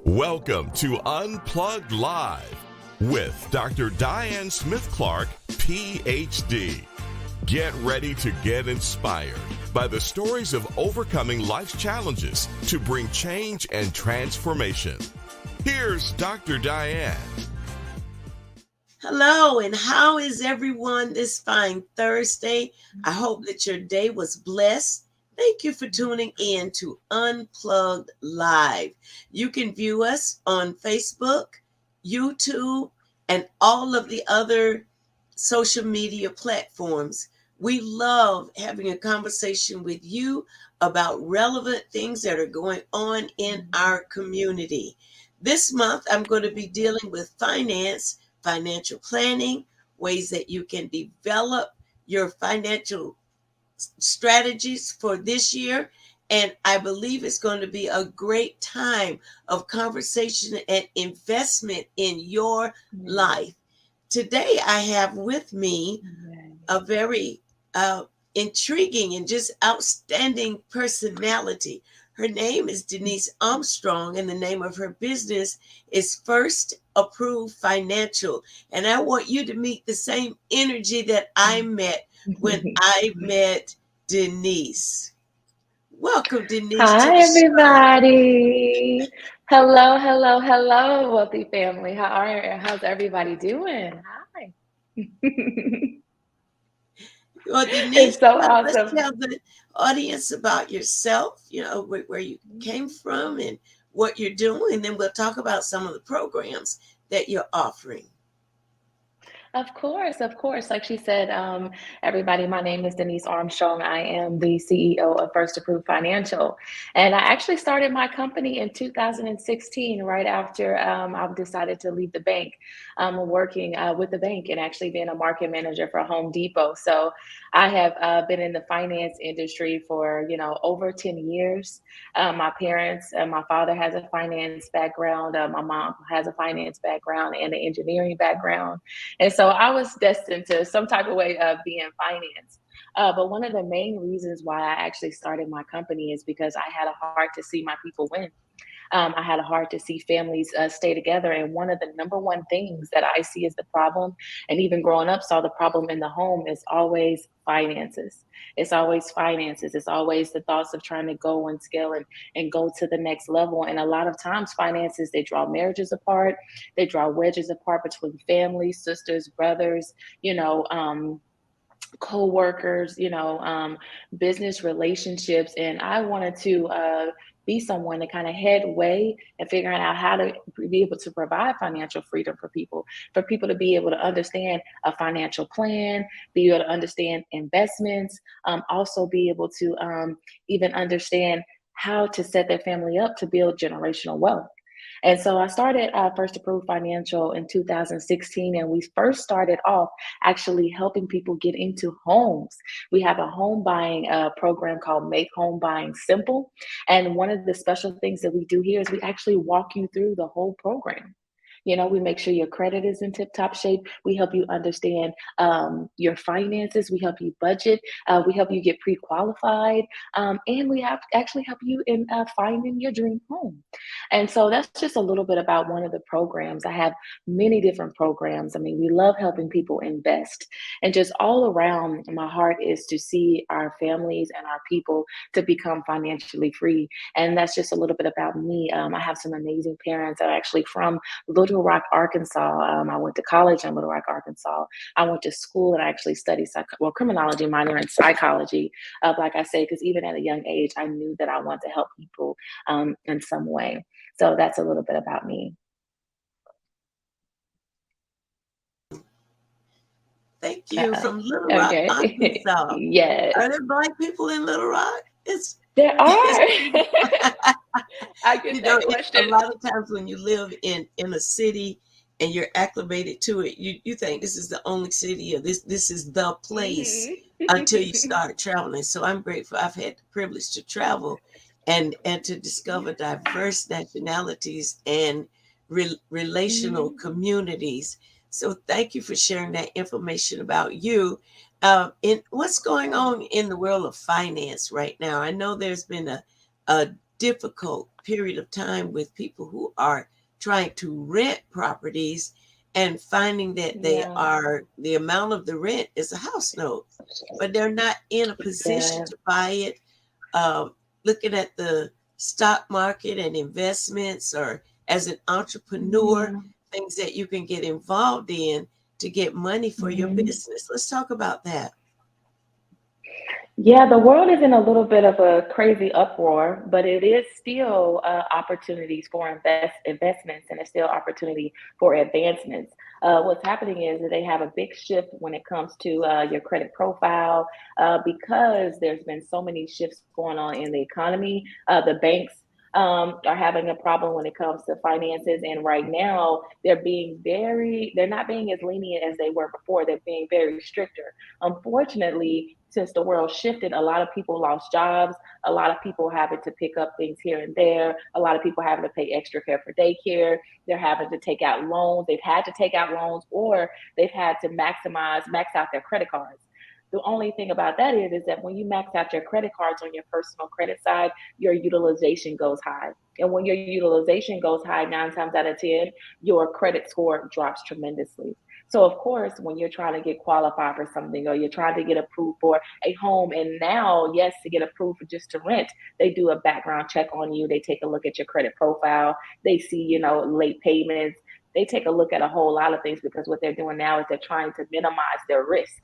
Welcome to Unplugged Live with Dr. Diane Smith-Clark, PhD. Get ready to get inspired by the stories of overcoming life's challenges to bring change and transformation. Here's Dr. Diane. Hello, and how is everyone this fine Thursday? I hope that your day was blessed. Thank you for tuning in to Unplugged Live. You can view us on Facebook, YouTube, and all of the other social media platforms. We love having a conversation with you about relevant things that are going on in our community. This month, I'm going to be dealing with finance, financial planning, ways that you can develop your financial strategies for this year. And I believe it's going to be a great time of conversation and investment in your life. Today, I have with me a very intriguing and just outstanding personality. Her name is Denise Armstrong, and the name of her business is First Approved Financial. And I want you to meet the same energy that I met when I met Denise. Welcome, Denise. Hi, everybody. Hello, Wealthy family. How's everybody doing? Hi. Well, Denise, It's so let's awesome. tell the audience about yourself, where you came from and what you're doing, and then we'll talk about some of the programs that you're offering. Of course. Like she said, everybody, my name is Denise Armstrong. I am the CEO of First Approved Financial. And I actually started my company in 2016, right after I've decided to leave the bank. Working with the bank and actually being a market manager for Home Depot. So I have been in the finance industry for, over 10 years. My parents, my father has a finance background. My mom has a finance background and an engineering background. And so I was destined to some type of way of being finance. But one of the main reasons why I actually started my company is because I had a heart to see my people win. I had a heart to see families stay together. And one of the number one things that I see as the problem, and even growing up saw the problem in the home, is always finances. It's always finances. It's always the thoughts of trying to go and scale and go to the next level. And a lot of times finances, they draw marriages apart. They draw wedges apart between families, sisters, brothers, co-workers, business relationships. And I wanted to be someone to kind of head way and figuring out how to be able to provide financial freedom for people to be able to understand a financial plan, be able to understand investments, also be able to even understand how to set their family up to build generational wealth. And so I started First Approved Financial in 2016, and we first started off actually helping people get into homes. We have a home buying program called Make Home Buying Simple. And one of the special things that we do here is we actually walk you through the whole program. We make sure your credit is in tip-top shape. We help you understand your finances. We help you budget. We help you get pre-qualified. And we actually help you in finding your dream home. And so that's just a little bit about one of the programs. I have many different programs. I mean, we love helping people invest. And just all around, my heart is to see our families and our people to become financially free. And that's just a little bit about me. I have some amazing parents that are actually from Little Rock, Arkansas. I went to college in Little Rock, Arkansas. I went to school and I actually studied criminology minor in psychology. Like I say, because even at a young age, I knew that I wanted to help people in some way. So that's a little bit about me. Thank you. From Little Rock, Arkansas. Yes. Are there Black people in Little Rock? There are. I get that question. A lot of times when you live in a city and you're acclimated to it, you think this is the only city or this is the place until you start traveling. So I'm grateful. I've had the privilege to travel and to discover diverse nationalities and relational communities. So thank you for sharing that information about you. In what's going on in the world of finance right now. I know there's been a difficult period of time with people who are trying to rent properties and finding that Yeah. the amount of the rent is a house note, but they're not in a position Yeah. to buy it. Looking at the stock market and investments, or as an entrepreneur, Yeah. things that you can get involved in to get money for your Mhm. business. Let's talk about that. Yeah, the world is in a little bit of a crazy uproar, but it is still opportunities for investments, and it's still opportunity for advancements. What's happening is that they have a big shift when it comes to your credit profile, because there's been so many shifts going on in the economy. The banks are having a problem when it comes to finances, and right now they're not being as lenient as they were before. They're being very stricter. Unfortunately, since the world shifted, a lot of people lost jobs. A lot of people having to pick up things here and there. A lot of people having to pay extra care for daycare. They're having to take out loans. They've had to take out loans, or they've had to max out their credit cards. The only thing about that is that when you max out your credit cards on your personal credit side, your utilization goes high. And when your utilization goes high, 9 times out of 10, your credit score drops tremendously. So of course, when you're trying to get qualified for something, or you're trying to get approved for a home, and now, yes, to get approved for just to rent, they do a background check on you. They take a look at your credit profile. They see, late payments. They take a look at a whole lot of things, because what they're doing now is they're trying to minimize their risk.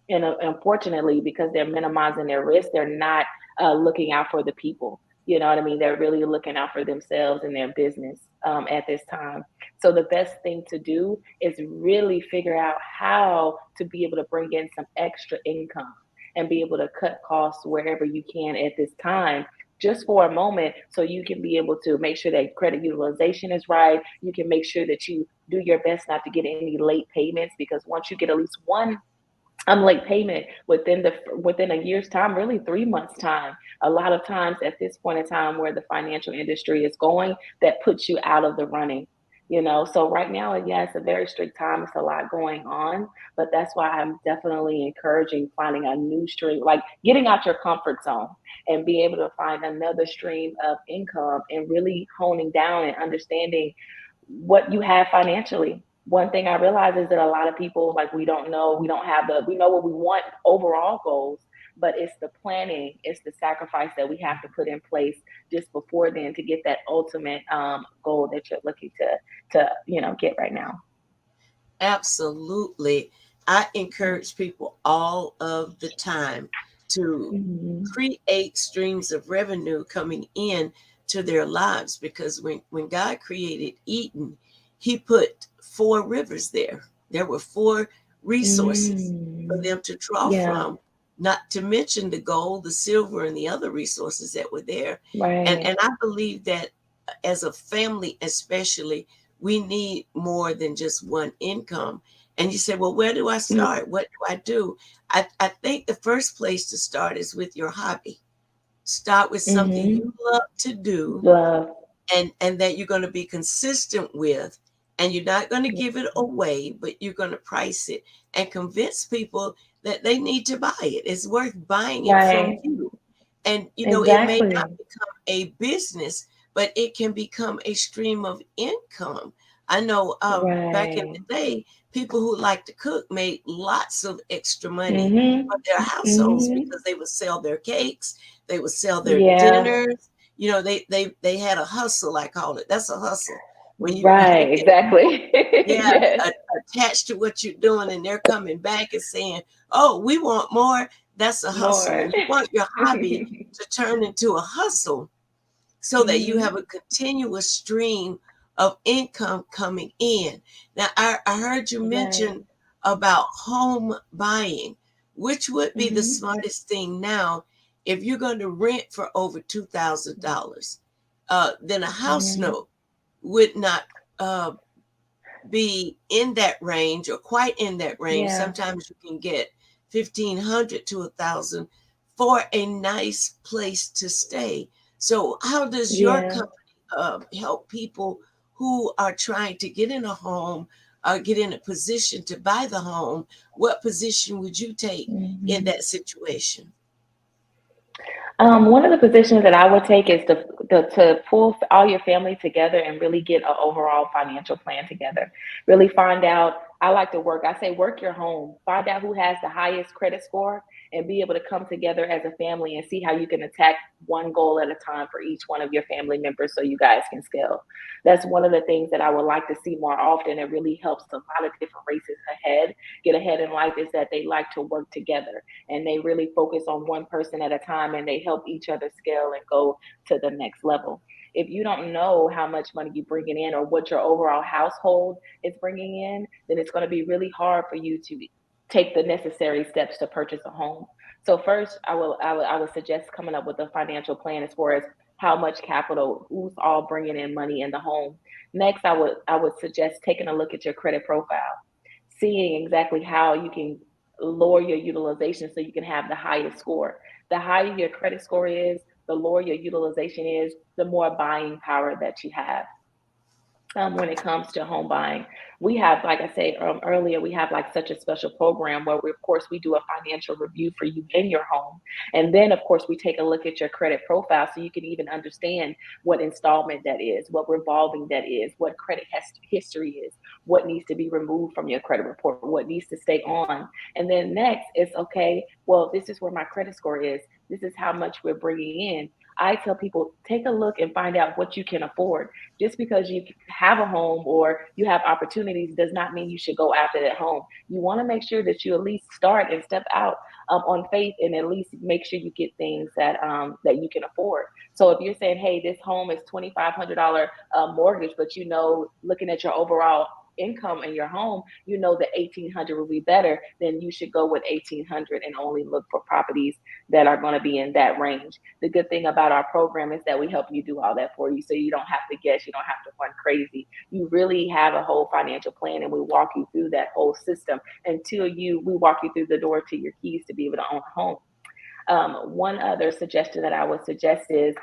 And unfortunately, because they're minimizing their risk, they're not looking out for the people. You know what I mean? They're really looking out for themselves and their business at this time. So the best thing to do is really figure out how to be able to bring in some extra income and be able to cut costs wherever you can at this time, just for a moment, so you can be able to make sure that credit utilization is right. You can make sure that you do your best not to get any late payments, because once you get at least one late payment within a year's time, really 3 months time, a lot of times at this point in time where the financial industry is going, that puts you out of the running. So right now, yeah, it's a very strict time. It's a lot going on, but that's why I'm definitely encouraging finding a new stream, like getting out your comfort zone and be able to find another stream of income, and really honing down and understanding what you have financially. One thing I realize is that a lot of people, like, we don't know, we know what we want, overall goals, but it's the planning, it's the sacrifice that we have to put in place just before then to get that ultimate goal that you're looking to get right now. Absolutely. I encourage people all of the time to Mhm. create streams of revenue coming in to their lives, because when God created Eden, he put four rivers there. There were four resources for Mm. them to draw Yeah. from, not to mention the gold, the silver, and the other resources that were there. And Right. I believe that as a family, especially, we need more than just one income. And you say, well, where do I Mm. start? What do I do? I think the first place to start is with your hobby. Start with something Mhm. you love to do, Love. and that you're going to be consistent with, and you're not going to Yeah. give it away, but you're going to price it and convince people that they need to buy it. It's worth buying it from Right. you. And it may not Exactly. become a business, but it can become a stream of income. I know back in Right. the day, people who like to cook made lots of extra money for Mhm. their households, Mhm. because they would sell their cakes, they would sell their Yeah. dinners. They had a hustle, I call it. That's a hustle. When you Right, get more, exactly. yeah, Yes. attached to what you're doing, and they're coming back and saying, "Oh, we want more." That's a hustle, More. and you want your hobby to turn into a hustle, so that you have Mhm. a continuous stream of income coming in. Now, I heard you Right. mention about home buying, which would be the Mhm. smartest thing now. If you're going to rent for over $2,000, then a house Mhm. note would not uh, be in that range, or quite in that range. Yeah. Sometimes you can get 1,500 to 1,000 for a nice place to stay. So, how does your Yeah. company help people who are trying to get in a home or get in a position to buy the home? What position would you take in Mhm. that situation? One of the positions that I would take is to pull all your family together and really get an overall financial plan together. Really find out. I like to work. I say work your home. Find out who has the highest credit score and be able to come together as a family and see how you can attack one goal at a time for each one of your family members so you guys can scale. That's one of the things that I would like to see more often. It really helps a lot of different races get ahead in life is that they like to work together and they really focus on one person at a time and they help each other scale and go to the next level. If you don't know how much money you're bringing in or what your overall household is bringing in, then it's going to be really hard for you to take the necessary steps to purchase a home. So first, I would suggest coming up with a financial plan as far as how much capital, who's all bringing in money in the home. Next, I would suggest taking a look at your credit profile, seeing exactly how you can lower your utilization so you can have the highest score. The higher your credit score is, the lower your utilization is, the more buying power that you have. When it comes to home buying. We have, like I said earlier, we have like such a special program where we, of course, we do a financial review for you in your home. And then, of course, we take a look at your credit profile so you can even understand what installment that is, what revolving that is, what credit history is, what needs to be removed from your credit report, what needs to stay on. And then next is, okay, well, this is where my credit score is. This is how much we're bringing in. I tell people, take a look and find out what you can afford. Just because you have a home or you have opportunities does not mean you should go after that home. You want to make sure that you at least start and step out on faith and at least make sure you get things that you can afford. So if you're saying, hey, this home is $2,500 mortgage, but looking at your overall income in your home, that 1,800 will be better, then you should go with 1,800 and only look for properties that are going to be in that range. The good thing about our program is that we help you do all that for you, so you don't have to guess, you don't have to run crazy. You really have a whole financial plan, and we walk you through that whole system until we walk you through the door to your keys to be able to own a home. One other suggestion that I would suggest is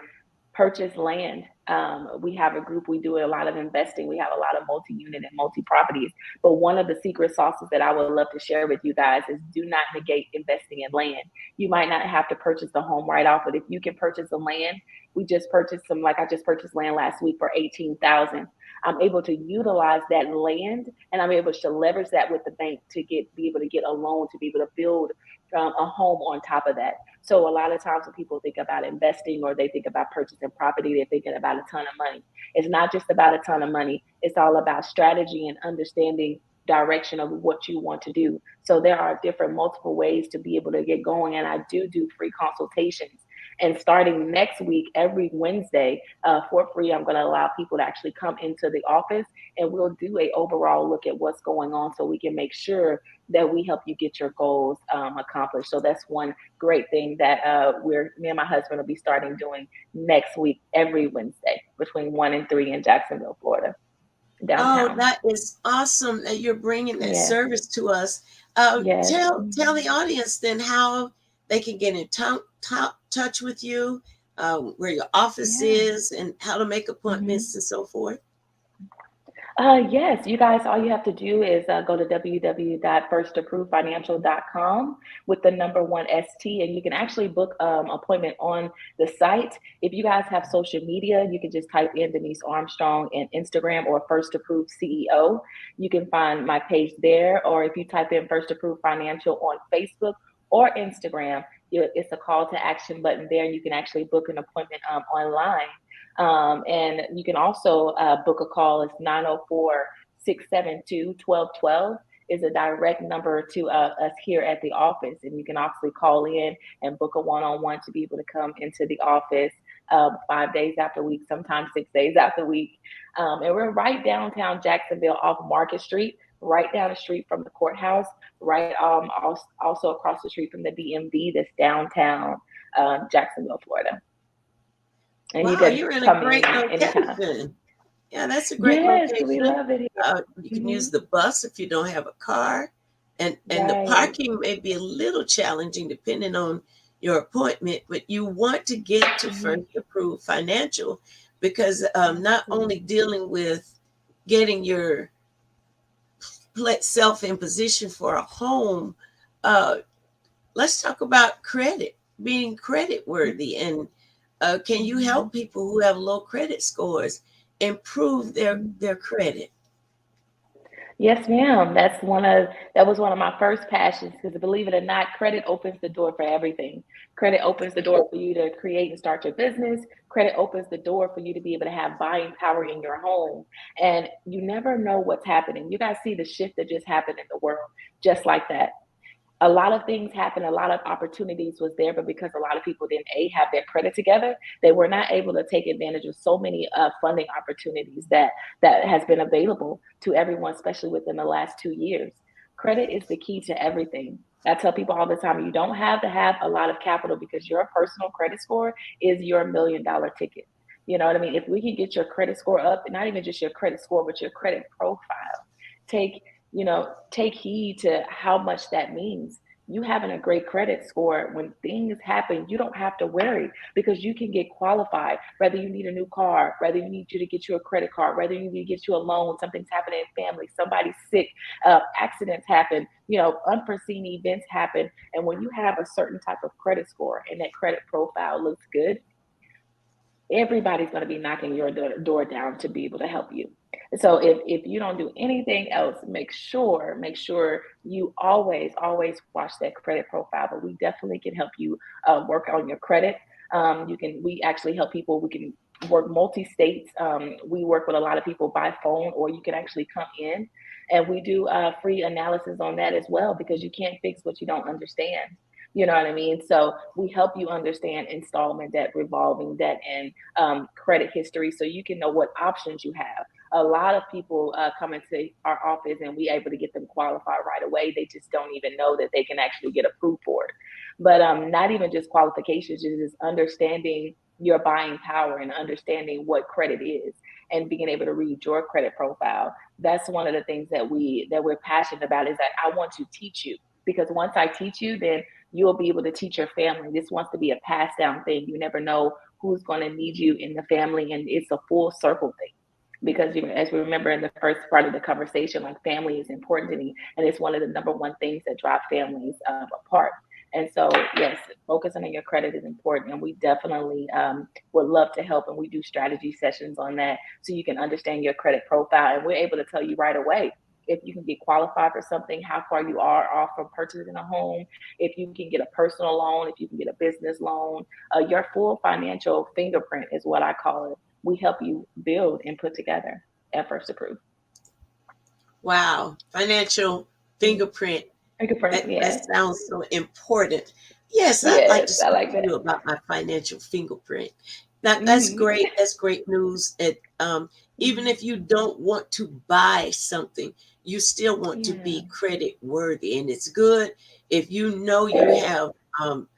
purchase land. We have a group, we do a lot of investing. We have a lot of multi-unit and multi-properties. But one of the secret sauces that I would love to share with you guys is do not negate investing in land. You might not have to purchase the home right off, but if you can purchase the land, we just purchased some, like I just purchased land last week for 18,000. I'm able to utilize that land and I'm able to leverage that with the bank to be able to get a loan to be able to build a home on top of that. So a lot of times when people think about investing or they think about purchasing property, they're thinking about a ton of money. It's not just about a ton of money. It's all about strategy and understanding direction of what you want to do. So there are different multiple ways to be able to get going. And I do free consultations. And starting next week, every Wednesday, for free, I'm going to allow people to actually come into the office and we'll do a overall look at what's going on so we can make sure that we help you get your goals accomplished. So that's one great thing that me and my husband will be starting doing next week, every Wednesday between 1 and 3 in Jacksonville, Florida, Oh, downtown. that is awesome that you're bringing that Yes, service to us. yes. Tell the audience then how they can get in touch with you, where your office Yeah. is, and how to make Mhm. appointments and so forth. Yes, you guys, all you have to do is go to www.firstapprovefinancial.com with the number one ST, and you can actually book appointment on the site. If you guys have social media, you can just type in Denise Armstrong in Instagram or First Approved CEO. You can find my page there, or if you type in First Approved Financial on Facebook or Instagram, it's a call to action button there, and you can actually book an appointment online. And you can also book a call. It's 904-672-1212 is a direct number to us here at the office. And you can actually call in and book a one-on-one to be able to come into the office 5 days after week, sometimes 6 days after week. And we're right downtown Jacksonville off Market Street, right down the street from the courthouse, right also across the street from the DMV that's downtown Jacksonville, Florida. And you Wow, could you're in a come great in anytime. location. Yeah, that's a great Yes, we location. love it here. You can Hmm. use the bus if you don't have a car, and the Right. parking may be a little challenging depending on your appointment, but you want to get to Hmm. First Approved Financial because not only Absolutely. dealing with getting your self in position for a home, uh, let's talk about credit. being credit worthy? And can you help people who have low credit scores improve their credit? Yes, ma'am. That was one of my first passions because believe it or not, credit opens the door for everything. Credit opens the door for you to create and start your business. Credit opens the door for you to be able to have buying power in your home. And you never know what's happening. You guys see the shift that just happened in the world, just like that. A lot of things happened, a lot of opportunities was there, but because a lot of people didn't have their credit together, they were not able to take advantage of so many funding opportunities that has been available to everyone, especially within the last 2 years. Credit is the key to everything. I tell people all the time, you don't have to have a lot of capital because your personal credit score is your $1 million ticket. You know what I mean? If we can get your credit score up, and not even just your credit score, but your credit profile, take take heed to how much that means. You having a great credit score, when things happen, you don't have to worry because you can get qualified. Whether you need a new car, whether you need you to get you a credit card, whether you need to get you a loan, something's happening in family, somebody's sick, accidents happen, unforeseen events happen. And when you have a certain type of credit score and that credit profile looks good, everybody's going to be knocking your door down to be able to help you. So if you don't do anything else, make sure you always watch that credit profile. But we definitely can help you work on your credit. We actually help people. We can work multi-states. We work with a lot of people by phone, or you can actually come in, and we do free analysis on that as well because you can't fix what you don't understand. You know what I mean? So we help you understand installment debt, revolving debt, and credit history so you can know what options you have. A lot of people come into our office and we able to get them qualified right away. They just don't even know that they can actually get approved for it. But not even just qualifications, just understanding your buying power and understanding what credit is and being able to read your credit profile. That's one of the things that we're passionate about is that I want to teach you because once I teach you, then you'll be able to teach your family. This wants to be a pass down thing. You never know who's going to need you in the family, and it's a full circle thing. Because as we remember in the first part of the conversation, like family is important to me, and it's one of the number one things that drive families apart. And so, yes, focusing on your credit is important, and we definitely would love to help. And we do strategy sessions on that, so you can understand your credit profile, and we're able to tell you right away if you can get qualified for something, how far you are off from purchasing a home, if you can get a personal loan, if you can get a business loan, your full financial fingerprint is what I call it. We help you build and put together at First Approved. Wow, financial fingerprint. Fingerprint, That yeah. sounds so important. Yes, I'd like to Yes, I speak like to you that. about my financial fingerprint. That's Hmm. great. That's great news. Even if you don't want to buy something, you still want to Yeah. be credit worthy, and it's good if you know you have um,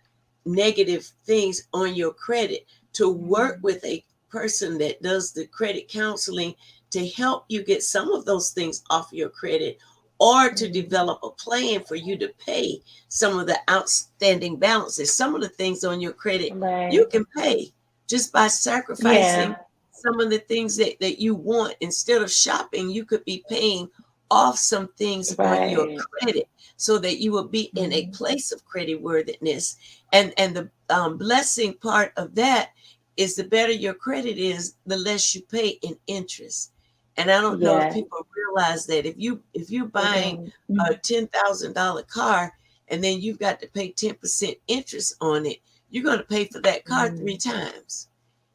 negative things on your credit to work Mhm. with a person that does the credit counseling to help you get some of those things off your credit or to Mhm. develop a plan for you to pay some of the outstanding balances. Some of the things on your credit you Right. can pay just by Yeah. sacrificing some of the things that you want. Instead of shopping, you could be paying off some things on your Right. credit so that you will be in a Mhm. place of credit worthiness. And the blessing part of that is the better your credit is, the less you pay in interest. And I don't know if Yeah. people realize that if you're They buying don't. a Mhm. $10,000 car and then you've got to pay 10% interest on it, you're going to pay for that car three Mhm. times.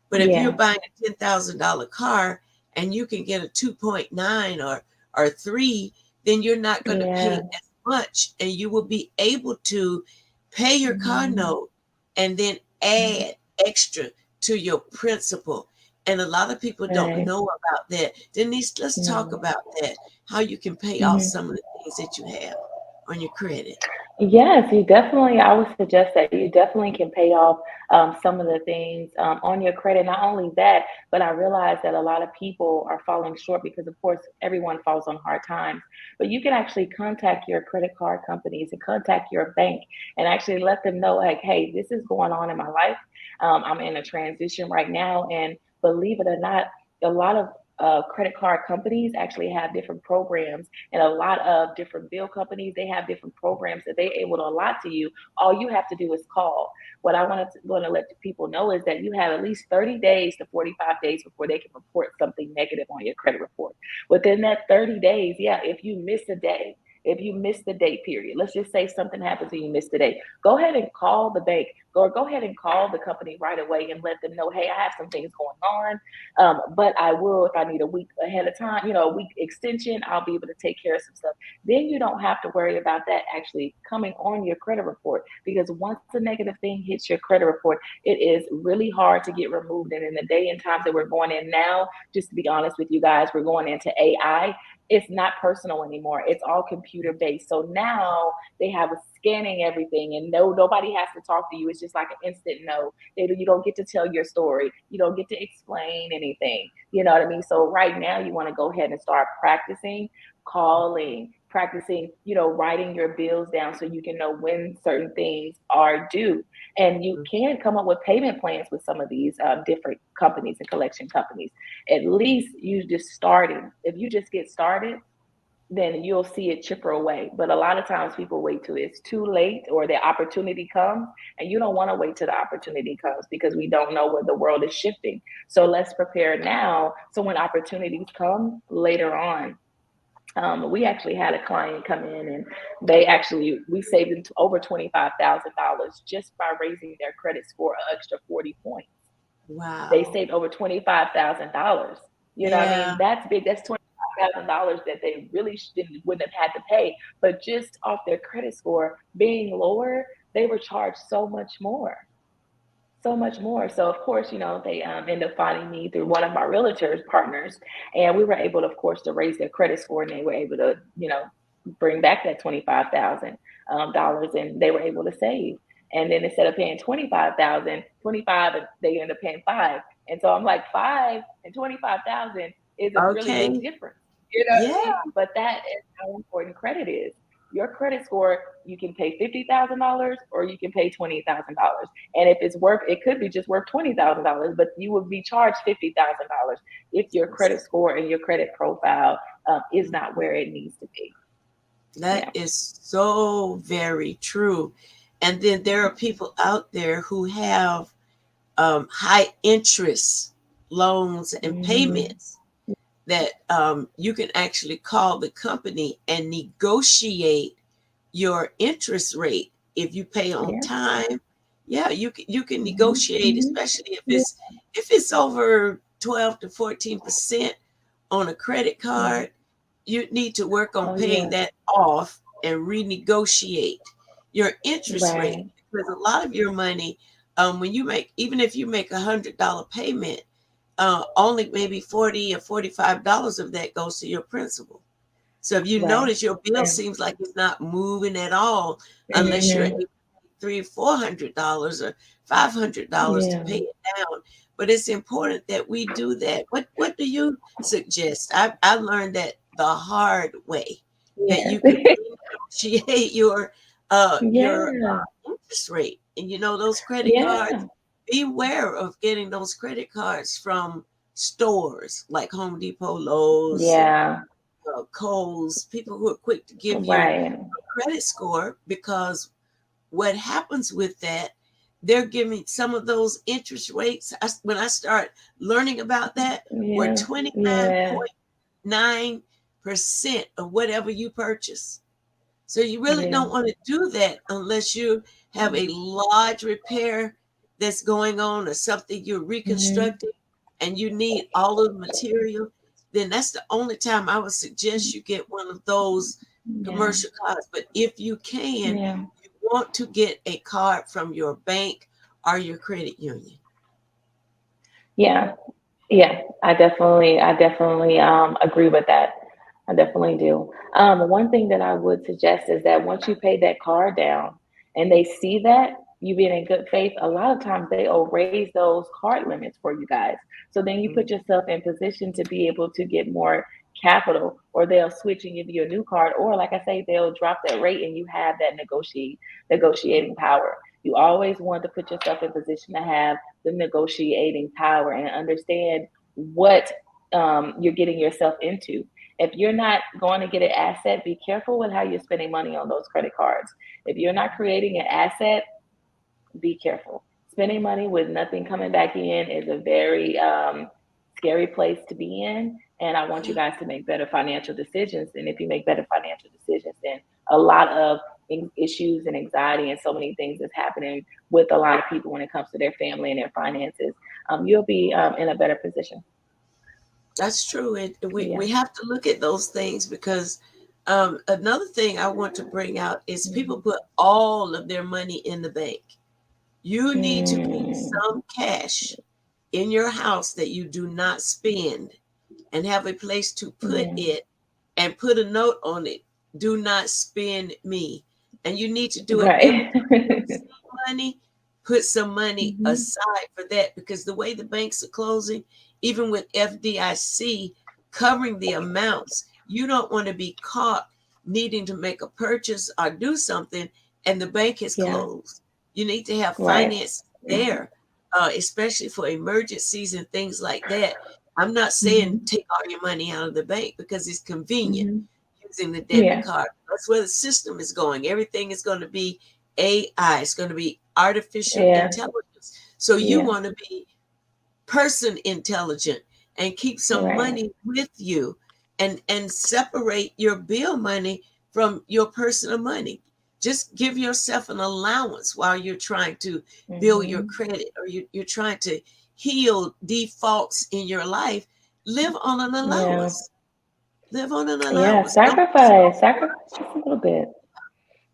But if you're Yeah. buying a $10,000 car and you can get a 2.9 or 3, then you're not going to pay Yeah. as much and you will be able to pay your car Mhm. note and then Mhm. add extra to your principal. And a lot of people don't Right. know about that. Denise, let's talk Mhm. about that. How you can pay off Mhm. some of the things that you have on your credit. Yes, you definitely, I would suggest that you definitely can pay off some of the things on your credit. Not only that, but I realize that a lot of people are falling short because, of course, everyone falls on hard times. But you can actually contact your credit card companies and contact your bank and actually let them know, like, hey, this is going on in my life. I'm in a transition right now. And believe it or not, a lot of credit card companies actually have different programs, and a lot of different bill companies, they have different programs that they're able to allot to you. All you have to do is call. What I want to let the people know is that you have at least 30 days to 45 days before they can report something negative on your credit report. Within that 30 days, yeah, if you miss a day, if you miss the date period, let's just say something happens and you miss the date, go ahead and call the bank, or go ahead and call the company right away and let them know, hey, I have some things going on. But I will, if I need a week ahead of time, a week extension, I'll be able to take care of some stuff. Then you don't have to worry about that actually coming on your credit report, because once a negative thing hits your credit report, it is really hard to get removed. And in the day and times that we're going in now, just to be honest with you guys, we're going into AI. It's not personal anymore. It's all computer based. So now they have a scanning everything, and nobody has to talk to you. It's just like an instant no. You don't get to tell your story. You don't get to explain anything. You know what I mean? So right now you want to go ahead and start practicing calling, practicing, writing your bills down so you can know when certain things are due. And you can come up with payment plans with some of these different companies and collection companies. At least you just starting. If you just get started, then you'll see it chipper away. But a lot of times people wait till it's too late or the opportunity comes, and you don't want to wait till the opportunity comes, because we don't know where the world is shifting. So let's prepare now, so when opportunities come later on. We actually had a client come in, and we saved them to over $25,000 just by raising their credit score an extra 40 points. They Wow. saved over $25,000. You know what I Yeah. mean? That's big. That's $25,000 that they really wouldn't have had to pay. But just off their credit score being lower, they were charged so much more. So much more. So of course, they end up finding me through one of my realtors partners, and we were able, of course, to raise their credit score, and they were able to, bring back that $25,000, and they were able to save. And then instead of paying 25,000, 25, they end up paying five. And so I'm like, 5 and 25,000 is a really big Okay. difference. You know what I Yeah. mean? But that is how important credit is. Your credit score, you can pay $50,000 or you can pay $20,000. And if it could be just worth $20,000, but you would be charged $50,000 if your credit score and your credit profile is not where it needs to be. That Yeah. is so very true. And then there are people out there who have high interest loans and Mhm. payments that you can actually call the company and negotiate your interest rate if you pay on Yeah. time. Yeah, you can Mhm. negotiate, Mhm. especially Yeah. if it's over 12 to 14% on a credit Yeah. card. You need to work on Oh paying yeah. that off and renegotiate your interest rate, Right. because a lot of your money, when you make, even if you make $100 payment, only maybe 40 or $45 of that goes to your principal. So if you Right. notice, your bill Right. seems like it's not moving at all unless you're able Mhm. to pay $300, $400 or $500 to pay Yeah. it down. But it's important that we do that. What do you suggest? I learned that the hard way, that Yeah. you can renegotiate your Yeah. interest rate. And those credit cards, Yeah. beware of getting those credit cards from stores like Home Depot, Lowe's, and Yeah. Kohl's, people who are quick to give you Right. a credit score, because what happens with that, they're giving some of those interest rates. When I start learning about that, were Yeah. Yeah. 29.9% of whatever you purchase. So you really Yeah. don't want to do that unless you have a large repair that's going on, or something you're Mhm. reconstructing and you need all of the material. Then that's the only time I would suggest you get one of those Yeah. commercial cards. But if you can, Yeah. you want to get a card from your bank or your credit union. Yeah. Yeah, I definitely agree with that. I definitely do. One thing that I would suggest is that once you pay that card down and they see that you being in good faith, a lot of times they'll raise those card limits for you guys. So then you put Mhm. yourself in position to be able to get more capital, or they'll switch and give you a new card, or like I say, they'll drop that rate and you have that negotiating power. You always want to put yourself in position to have the negotiating power and understand what you're getting yourself into. If you're not going to get an asset, be careful with how you're spending money on those credit cards. If you're not creating an asset, be careful. Spending money with nothing coming back in is a very scary place to be in. And I want you guys to make better financial decisions. And if you make better financial decisions, then a lot of issues and anxiety and so many things is happening with a lot of people when it comes to their family and their finances. You'll be in a better position. That's true. And Yeah. we have to look at those things because another thing I want to bring out is people put all of their money in the bank. You need to keep some cash in your house that you do not spend and have a place to put it and put a note on it. Do not spend me. And you need to do it every time you receive money. Put some money aside for that, because the way the banks are closing, even with FDIC covering the amounts, you don't want to be caught needing to make a purchase or do something and the bank is closed. You need to have finance there, especially for emergencies and things like that. I'm not saying take all your money out of the bank because it's convenient using the debit card. That's where the system is going. Everything is going to be AI. It's going to be artificial intelligence. So you want to be person intelligent and keep some money with you and separate your bill money from your personal money. Just give yourself an allowance while you're trying to build your credit, or you're trying to heal defaults in your life. Live on an allowance. Live on an allowance. Sacrifice a little bit.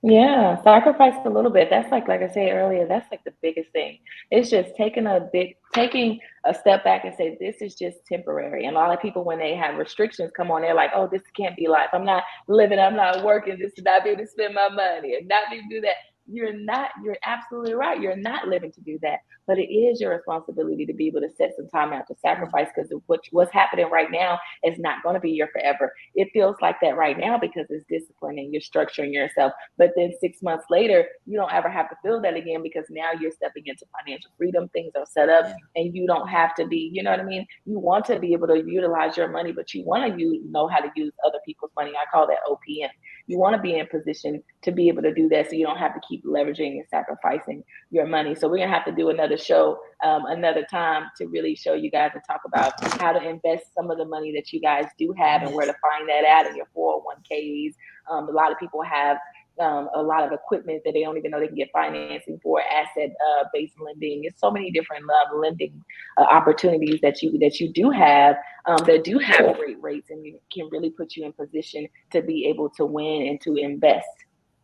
Yeah, sacrifice a little bit. That's like I said earlier, that's like the biggest thing. It's just taking a step back and say, this is just temporary. And a lot of people, when they have restrictions come on, they're like, oh, this can't be life. I'm not living, I'm not working, this is not be able to spend my money and not be able to do that. You're absolutely right. You're not living to do that. But it is your responsibility to be able to set some time out to sacrifice, because what's happening right now is not going to be your forever. It feels like that right now because it's discipline and you're structuring yourself. But then 6 months later, you don't ever have to feel that again, because now you're stepping into financial freedom. Things are set up and you don't have to be, you know what I mean? You want to be able to utilize your money, but you want to know how to use other people's money. I call that OPM. You want to be in position to be able to do that, so you don't have to keep leveraging and sacrificing your money. So we're going to have to do another show another time to really show you guys and talk about how to invest some of the money that you guys do have and where to find that out in your 401ks. A lot of people have a lot of equipment that they don't even know they can get financing for, asset-based lending. It's so many different lending opportunities that you do have that do have great rates, and you can really put you in position to be able to win and to invest.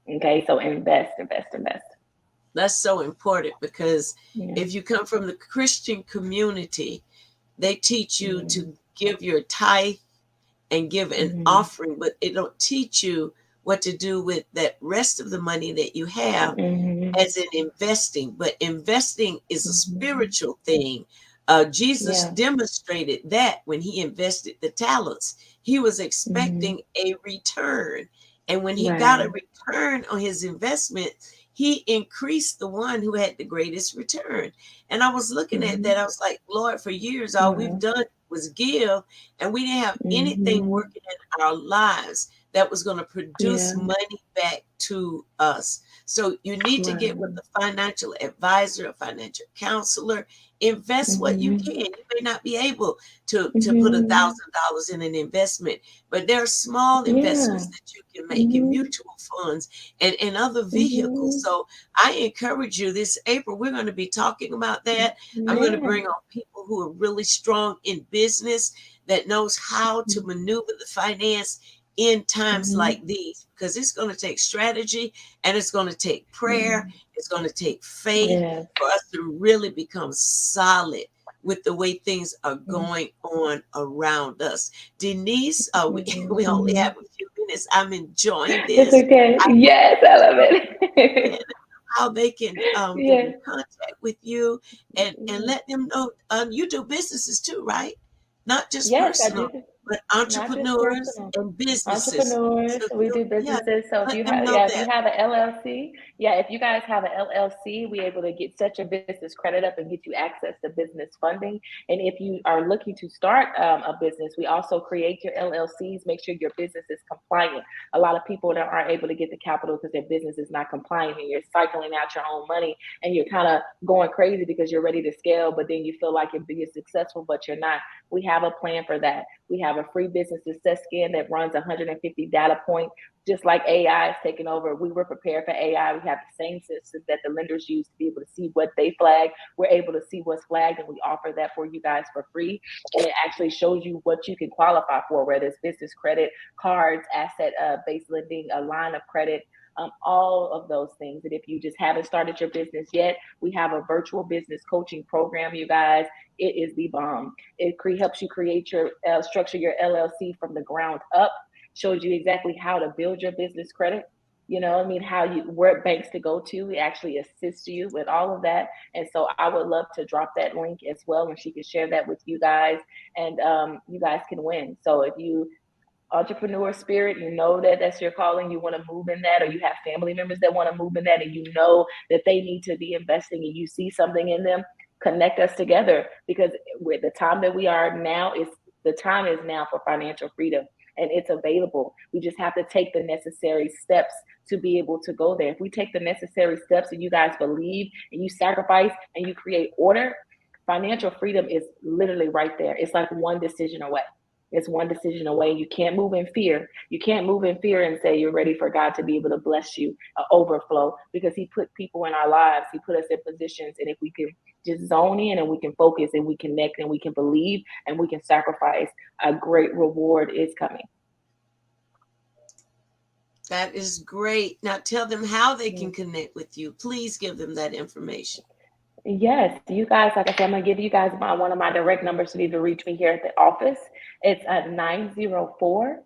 Okay, so invest. That's so important, because if you come from the Christian community, they teach you to give your tithe and give an offering, but they don't teach you what to do with that rest of the money that you have as in investing. But investing is a spiritual thing. Jesus demonstrated that when he invested the talents. He was expecting a return. And when he got a return on his investment, he increased the one who had the greatest return. And I was looking at that. I was like, Lord, for years, all we've done was give, and we didn't have anything working in our lives that was going to produce money back to us. So you need to get with a financial advisor, a financial counselor. Invest what you can. You may not be able to put $1,000 in an investment, but there are small investments that you can make in mutual funds and other vehicles. So I encourage you, this April, we're going to be talking about that. I'm going to bring on people who are really strong in business, that knows how to maneuver the finance in times like these, because it's going to take strategy, and it's going to take prayer. It's going to take faith for us to really become solid with the way things are going on around us. Denise, we only have a few minutes. I'm enjoying this. It's okay. Yes, I love it. How they can get in contact with you and let them know you do businesses too, right? Not just personal. but Not just entrepreneurs personal. and businesses. Entrepreneurs, So we do yeah, businesses. So if let you them have, know yeah, if you that. have an LLC, yeah, if you guys have an LLC, we able to get set your business credit up and get you access to business funding. And if you are looking to start a business, we also create your LLCs. Make sure your business is compliant. A lot of people that aren't able to get the capital because their business is not compliant, and you're cycling out your own money, and you're kind of going crazy because you're ready to scale, but then you feel like you're being successful, but you're not. We have a plan for that. We have a free business success scan that runs 150 data points. Just like AI is taking over, we were prepared for AI. We have the same system that the lenders use to be able to see what they flag. We're able to see what's flagged, and we offer that for you guys for free. And it actually shows you what you can qualify for, whether it's business credit, cards, asset-based lending, a line of credit, all of those things. And if you just haven't started your business yet, we have a virtual business coaching program, you guys. It is the bomb. It helps you create your structure your LLC from the ground up, shows you exactly how to build your business credit. You know, I mean, how you where banks to go to. We actually assist you with all of that. And so I would love to drop that link as well, and she can share that with you guys, and you guys can win. So if you entrepreneur spirit, you know that that's your calling, you want to move in that, or you have family members that want to move in that, and you know that they need to be investing and you see something in them, connect us together, because with the time that we are now, is the time is now for financial freedom, and it's available. We just have to take the necessary steps to be able to go there. If we take the necessary steps and you guys believe and you sacrifice and you create order, financial freedom is literally right there. It's like one decision away. It's one decision away. You can't move in fear. You can't move in fear and say you're ready for God to be able to bless you, overflow, because He put people in our lives. He put us in positions. And if we can just zone in and we can focus and we connect and we can believe and we can sacrifice, a great reward is coming. That is great. Now tell them how they can connect with you. Please give them that information. Yes, you guys, like I said, I'm gonna give you guys one of my direct numbers to be able to reach me here at the office. It's at 904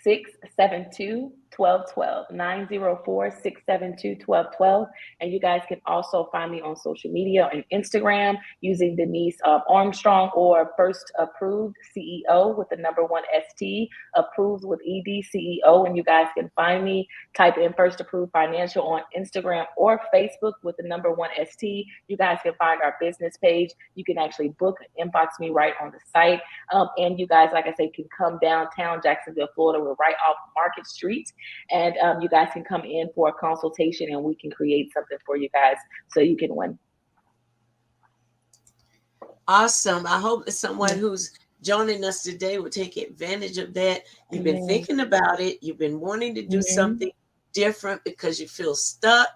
672 1212. 904 672 1212. And you guys can also find me on social media and Instagram using Denise Armstrong, or First Approved CEO with the number one ST, approved with ED CEO. And you guys can find me, type in First Approved Financial on Instagram or Facebook with the number one ST. You guys can find our business page. You can actually book, inbox me right on the site. And you guys, like I said, can come downtown Jacksonville, Florida. We're right off Market Street. And you guys can come in for a consultation and we can create something for you guys so you can win. Awesome. I hope that someone who's joining us today will take advantage of that. You've been thinking about it. You've been wanting to do something different because you feel stuck.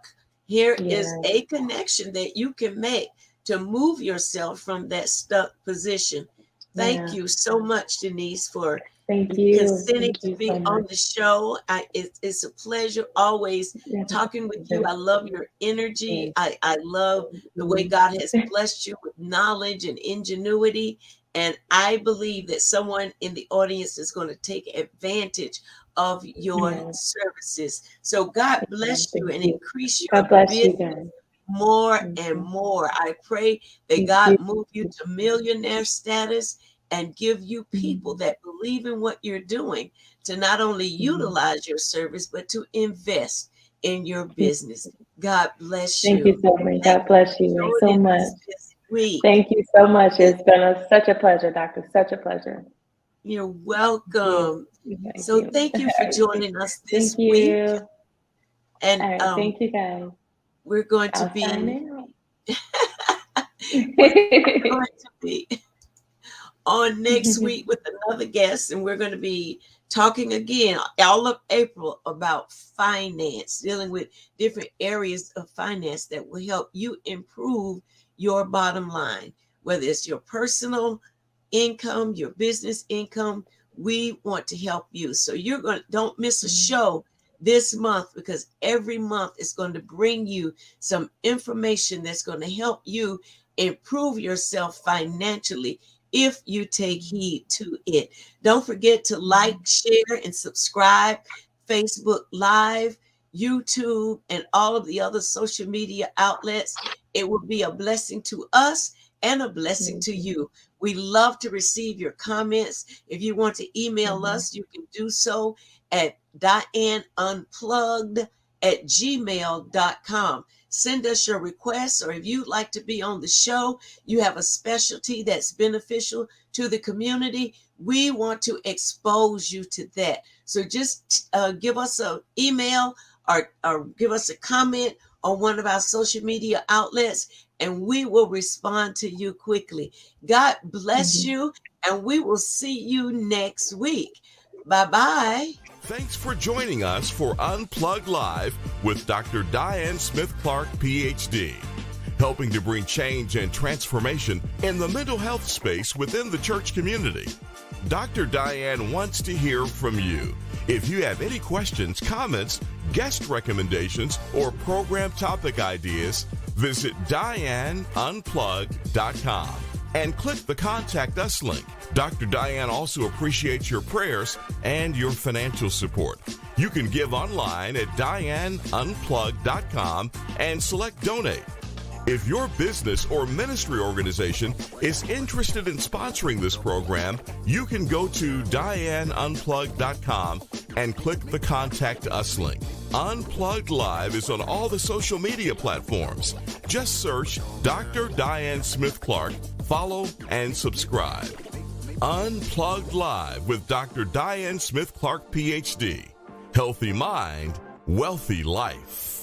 Here is a connection that you can make to move yourself from that stuck position. Thank you so much, Denise, for consenting to be on the show. It's a pleasure always talking with you. I love your energy. I love the way God has blessed you with knowledge and ingenuity. And I believe that someone in the audience is going to take advantage of your services. So God bless you and increase your business more and more. I pray that God move you to millionaire status and give you people that believe in what you're doing to not only utilize your service, but to invest in your business. God bless you. Thank you so much. God bless you so much. Week. Thank you so much. It's been such a pleasure, Doctor. Such a pleasure. You're welcome. Thank you for joining us this week. And thank you, guys. We're going to be on next week with another guest, and we're going to be talking again all of April about finance, dealing with different areas of finance that will help you improve your bottom line, whether it's your personal income, your business income. We want to help you. So don't miss a show this month, because every month is going to bring you some information that's going to help you improve yourself financially if you take heed to it. Don't forget to like, share, and subscribe. Facebook Live, YouTube, and all of the other social media outlets. It will be a blessing to us and a blessing to you. We love to receive your comments. If you want to email us, you can do so at dianeunplugged@gmail.com. Send us your requests, or if you'd like to be on the show, you have a specialty that's beneficial to the community, we want to expose you to that. So just give us an email or give us a comment on one of our social media outlets, and we will respond to you quickly. God bless you, and we will see you next week. Bye-bye. Thanks for joining us for Unplugged Live with Dr. Diane Smith-Clark, PhD, helping to bring change and transformation in the mental health space within the church community. Dr. Diane wants to hear from you. If you have any questions, comments, guest recommendations, or program topic ideas, visit dianeunplugged.com and click the Contact Us link. Dr. Diane also appreciates your prayers and your financial support. You can give online at dianeunplugged.com and select Donate. If your business or ministry organization is interested in sponsoring this program, you can go to dianeunplugged.com and click the Contact Us link. Unplugged Live is on all the social media platforms. Just search Dr. Diane Smith-Clark, follow, and subscribe. Unplugged Live with Dr. Diane Smith-Clark, PhD. Healthy mind, wealthy life.